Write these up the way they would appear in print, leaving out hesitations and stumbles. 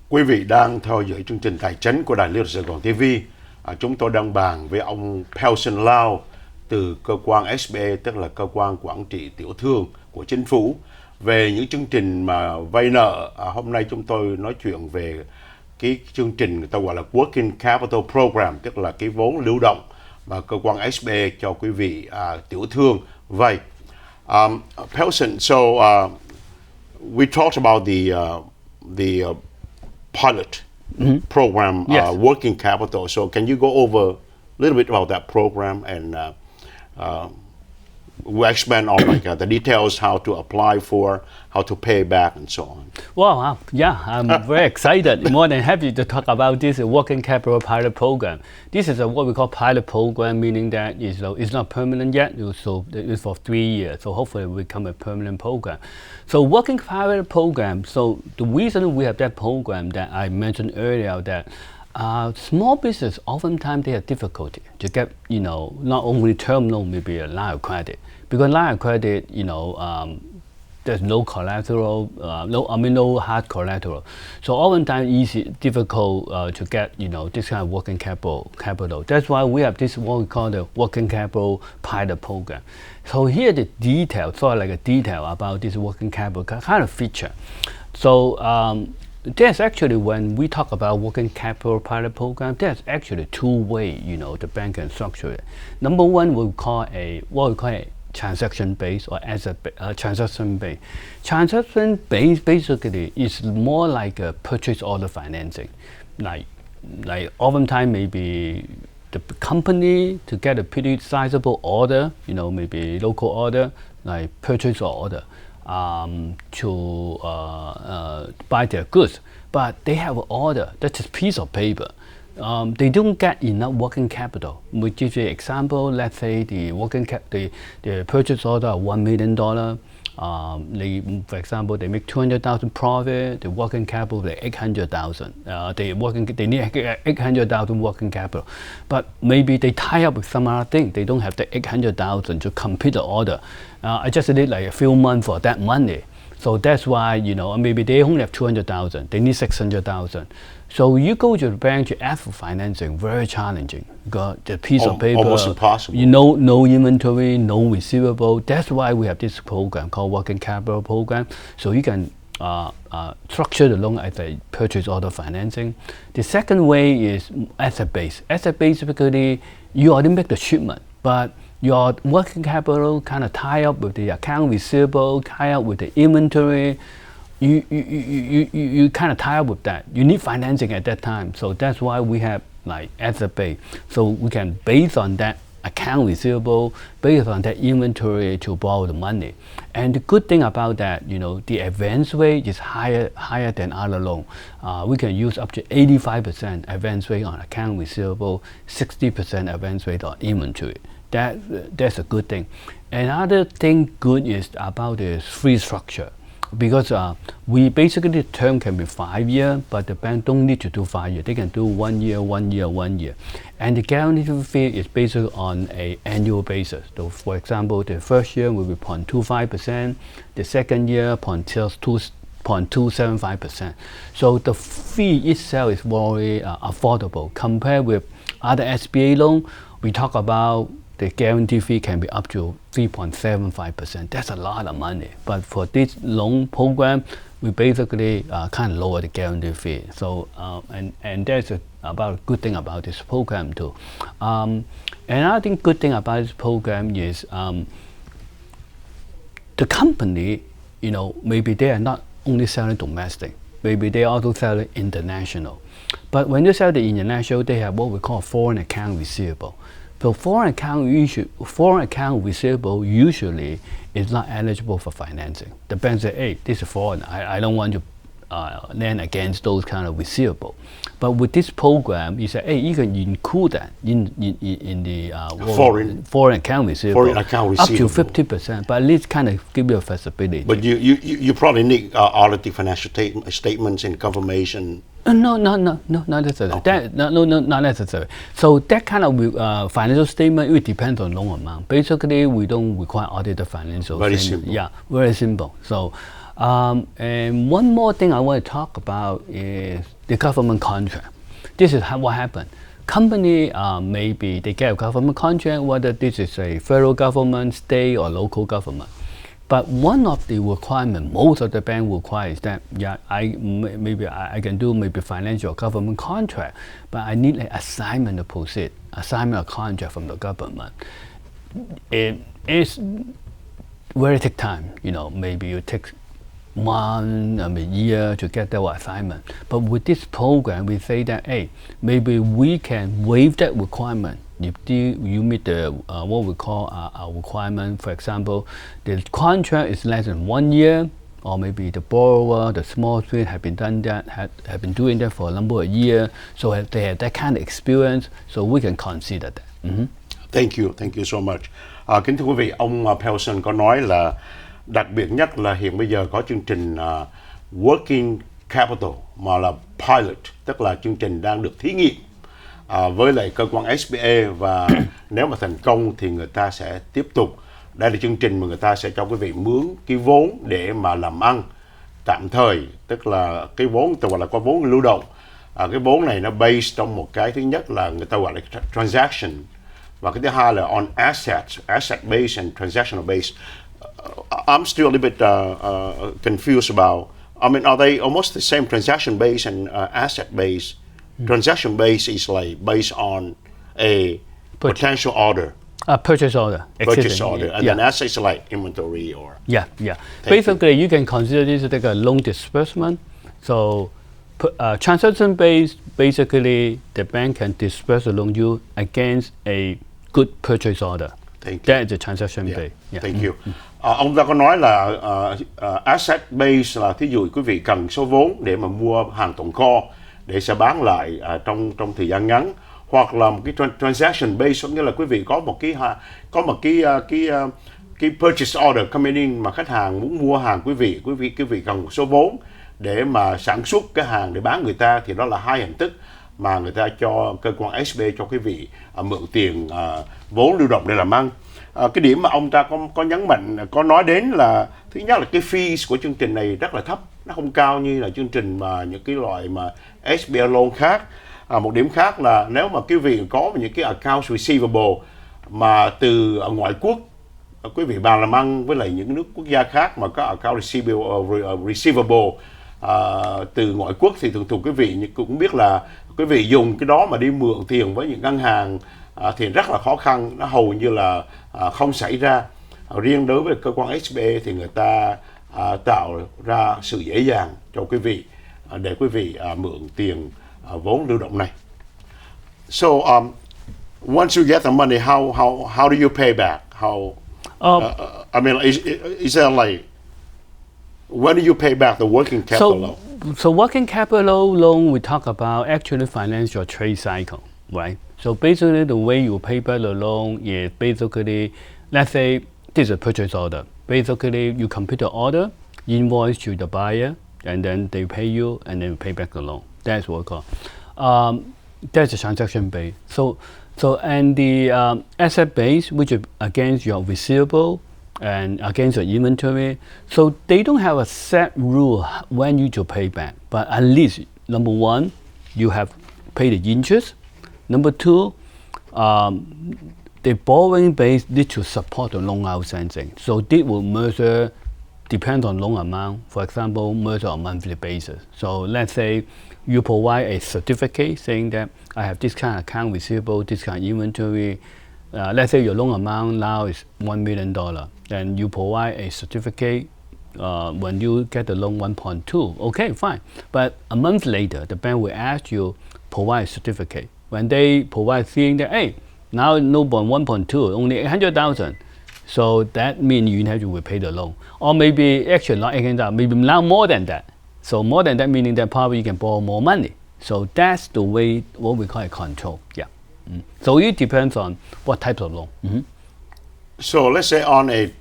Quý vị đang theo dõi chương trình tài chính của Đài Liên Sài Gòn TV. Chúng tôi đang bàn với ông Pellson Lao từ cơ quan SBA, tức là cơ quan quản trị tiểu thương của chính phủ, về những chương trình mà vay nợ. Hôm nay chúng tôi nói chuyện về cái chương trình người ta gọi là Working Capital Program, tức là cái vốn lưu động mà cơ quan SBA cho quý vị tiểu thương vay. Pellson, so we talked about the pilot program, Yes. working capital. So can you go over a little bit about that program and we'll expand on the details, how to apply for, how to pay back, and so on. Well, yeah, I'm very excited. More than happy to talk about this working capital pilot program. This is what we call pilot program, meaning that it's not permanent yet. So it's for 3 years. So hopefully it will become a permanent program. So working pilot program. So the reason we have that program that I mentioned earlier, that small business oftentimes they have difficulty to get, not only term loan, maybe a line of credit, because line of credit, there's no collateral, no hard collateral. So oftentimes difficult to get, this kind of working capital. That's why we have this what we call the working capital pilot program. So here the detail, sort of like a detail about this working capital kind of feature. So there's actually, when we talk about working capital pilot program, there's actually two ways, the bank can structure it. Number one, we call a transaction-based or transaction-based. Transaction-based basically is more like a purchase order financing. Like oftentimes maybe the company to get a pretty sizable order, maybe local order, like purchase order, to buy their goods, but they have an order, that's a piece of paper. They don't get enough working capital. We give you an example. Let's say the purchase order of $1 million. For example, they make 200,000 profit. The working capital is 800,000. They need 800,000 working capital, but maybe they tie up with some other thing. They don't have the 800,000 to complete the order. I just need like a few months for that money. So that's why, maybe they only have 200,000. They need 600,000. So you go to the bank to ask for financing, very challenging. You got the piece of paper, almost impossible. No inventory, no receivable. That's why we have this program called Working Capital Program. So you can structure the loan as a purchase order financing. The second way is asset-based. Asset-based, basically, you already make the shipment, but your working capital kind of tie up with the account receivable, tie up with the inventory. You kind of tie up with that. You need financing at that time. So that's why we have like asset base. So we can, based on that account receivable, based on that inventory, to borrow the money. And the good thing about that, the advance rate is higher than other loan. We can use up to 85% advance rate on account receivable, 60% advance rate on inventory. That's a good thing. Another thing good is about the fee structure. Because we basically, the term can be 5 years, but the bank don't need to do 5 years. They can do 1 year, 1 year, 1 year. And the guarantee fee is based on an annual basis. So for example, the first year will be 0.25%, the second year 0.275%. So the fee itself is very affordable. Compared with other SBA loan, we talk about the guarantee fee can be up to 3.75%. That's a lot of money. But for this loan program, we basically kind of lower the guarantee fee. So and that's about a good thing about this program too. Another good thing about this program is the company, maybe they are not only selling domestic, maybe they also selling international. But when you sell the international, they have what we call foreign account receivable. So foreign account receivable usually is not eligible for financing. The bank say, hey, this is foreign. I don't want to lend against those kind of receivable. But with this program, you say, hey, you can include that in the foreign account receivable, up to 50%. But at least kind of give you a flexibility. But you probably need audited financial statements and confirmation. No, not necessarily. Okay. Not necessarily. So that kind of financial statement, it depends on loan amount. Basically, we don't require audited financial Very statement. simple. Yeah, very simple. So And one more thing I want to talk about is the government contract. This is what happened. Company maybe they get a government contract, whether this is a federal government, state, or local government. But one of the requirements most of the bank require is that I can do maybe financial government contract, but I need an assignment to proceed, assignment of contract from the government. It is very take time. Maybe you take 1 year to get that assignment. But with this program, we say that hey, maybe we can waive that requirement if you meet the what we call our requirement. For example, the contract is less than 1 year, or maybe the borrower, the small student have been doing that for a number of years, so they have that kind of experience, so we can consider that. Thank you so much. Kính thưa quý vị, ông Pellson có nói là đặc biệt nhất là hiện bây giờ có chương trình Working Capital mà là pilot, tức là chương trình đang được thí nghiệm với lại cơ quan SBA, và nếu mà thành công thì người ta sẽ tiếp tục. Đây là chương trình mà người ta sẽ cho quý vị mướn cái vốn để mà làm ăn tạm thời, tức là cái vốn tôi gọi là có vốn lưu động. Cái vốn này nó based trong một cái, thứ nhất là người ta gọi là transaction, và cái thứ hai là on asset based and transactional based. I'm still a little bit confused about. I mean, are they almost the same? Transaction based and asset based. Transaction based is like based on a potential order. Purchase order. Purchase order, and then assets like inventory or. Yeah. Basically, you can consider this like a loan disbursement. So, transaction based, basically, the bank can disburse the loan you against a good purchase order. Thank you. That is a transaction based. Yeah. Thank you. Ông ta có nói là asset based là thí dụ quý vị cần số vốn để mà mua hàng tồn kho để sẽ bán lại trong thời gian ngắn, hoặc là một cái transaction based, nghĩa là quý vị có một cái purchase order coming in mà khách hàng muốn mua hàng quý vị cần một số vốn để mà sản xuất cái hàng để bán người ta, thì đó là hai hình thức mà người ta cho cơ quan SBA cho quý vị mượn tiền vốn lưu động để làm ăn. Cái điểm mà ông ta có nhấn mạnh, có nói đến là thứ nhất là cái fees của chương trình này rất là thấp, nó không cao như là chương trình mà những cái loại mà SBA loan khác. Một điểm khác là nếu mà quý vị có những cái account receivable mà từ ngoại quốc, quý vị bàn làm ăn với lại những nước quốc gia khác mà có account receivable từ ngoại quốc, thì thường quý vị cũng biết là quý vị dùng cái đó mà đi mượn tiền với những ngân hàng thì rất là khó khăn, nó hầu như là không xảy ra. Riêng đối với cơ quan SBA thì người ta tạo ra sự dễ dàng cho quý vị để quý vị mượn tiền vốn lưu động này. So once you get the money, how do you pay back? I mean, is there like, when do you pay back the working capital loan? So working capital loan, we talk about actually financial trade cycle, right? So basically, the way you pay back the loan is basically, let's say this is a purchase order. Basically, you complete the order, invoice to the buyer, and then they pay you, and then you pay back the loan. That's what we call. That's a transaction base. So and the asset base, which is against your receivable and against your inventory. So they don't have a set rule when you to pay back, but at least number one, you have paid the interest. Number two, the borrowing base needs to support the loan outstanding. So this will measure, depends on loan amount. For example, measure on monthly basis. So let's say you provide a certificate saying that I have this kind of account receivable, this kind of inventory. Let's say your loan amount now is $1 million. Then you provide a certificate when you get the loan 1.2. Okay, fine. But a month later, the bank will ask you provide a certificate. When they provide saying that, hey, now no 1.2, only 800,000. So that means you have to repay the loan. Or maybe actually not 800,000, maybe now more than that. So more than that meaning that probably you can borrow more money. So that's the way, what we call a control. Yeah. So it depends on what type of loan. So let's say on a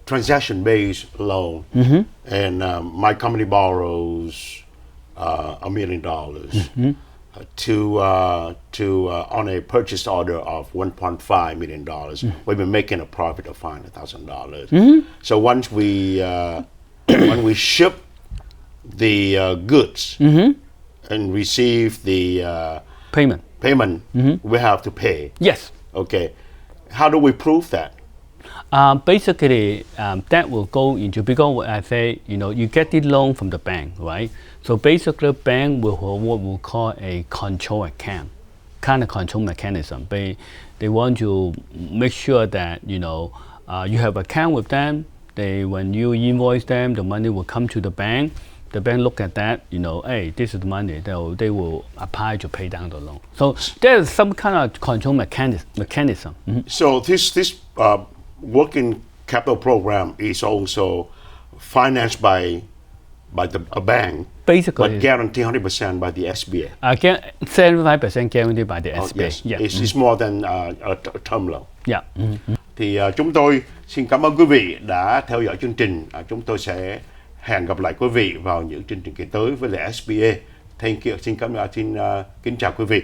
transaction-based loan, and my company borrows $1 million to on a purchase order of $1.5 million. We've been making a profit of $500,000. So once we when we ship the goods and receive the Payment. we have to pay. Yes. Okay. How do we prove that? Basically, that will go into, because what I say, you get the loan from the bank, right? So basically, bank will have what we call a control account, kind of control mechanism. They want to make sure that you have account with them. When you invoice them, the money will come to the bank. The bank look at that, hey, this is the money. They will apply to pay down the loan. So there's some kind of control mechanism. So this working capital program is also financed by a bank, Basically, but guaranteed 100% by the SBA. 75% guaranteed by the SBA. Yes, Yeah. it's more than a term loan. Yeah. Thì chúng tôi xin cảm ơn quý vị đã theo dõi chương trình. Chúng tôi sẽ hẹn gặp lại quý vị vào những chương trình kỳ tới với lại SBA. Thank you. Xin kính chào quý vị.